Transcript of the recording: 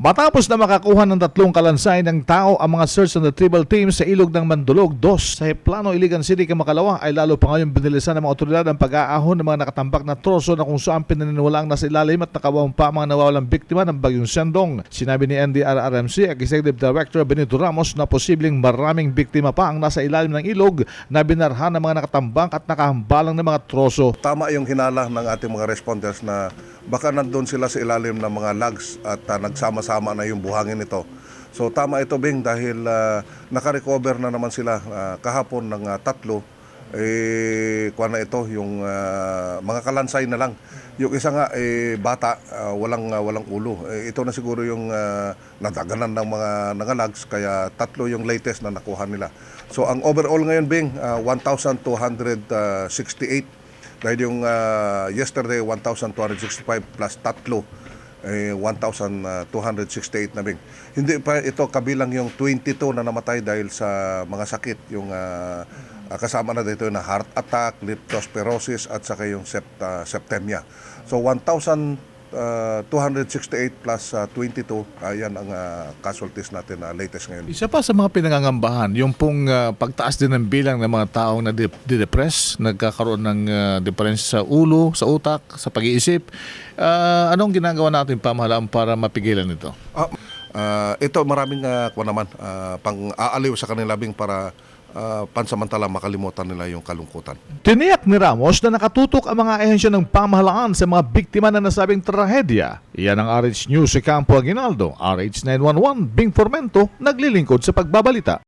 Matapos na makakuha ng 3 kalansay ng tao ang mga search and retrieval team sa ilog ng Mandulog 2 sa Plano, Iligan City, Kamakalawa, ay lalo pa ngayon binilisan ng mga otoridad ang pag-aahon ng mga nakatambak na troso na kung saan pinaniniwalang nasa ilalim at nakawang pa mga nawawalang biktima ng Bagyong Sandong. Sinabi ni NDRRMC Executive Director Benito Ramos na posibleng maraming biktima pa ang nasa ilalim ng ilog na binarhan ng mga nakatambak at nakahambalang ng mga troso. Tama yung hinala ng ating mga responders na baka nandun sila sa ilalim ng mga logs at nagsama-sama na yung buhangin nito. So tama ito, Bing, dahil nakarecover na naman sila kahapon ng 3. Kuha na ito, yung mga kalansay na lang. Yung isa nga, bata, walang ulo. Ito na siguro yung nadaganan ng mga logs, kaya 3 yung latest na nakuha nila. So ang overall ngayon, Bing, 1,268. Dahil yung yesterday, 1,265 plus 3, 1,268 na, Bing. Hindi pa ito kabilang yung 22 na namatay dahil sa mga sakit. Yung kasama na dito na heart attack, leptospirosis at saka yung septemia. So 1,268 plus 22, yan ang casualties natin na latest ngayon. Isa pa sa mga pinangangambahan, yung pong pagtaas din ng bilang ng mga taong na-depress, nagkakaroon ng diferensya sa ulo, sa utak, sa pag-iisip. Anong ginagawa natin pamahalaan para mapigilan ito? Ito maraming pang-aaliw sa kanila, Bing, para pansamantala makalimutan nila yung kalungkutan. Tiniyak ni Ramos na nakatutok ang mga ahensya ng pamahalaan sa mga biktima na nasabing trahedya. Iyan ang RH News sa Campo Aguinaldo, RH 911, Bing Formento, naglilingkod sa pagbabalita.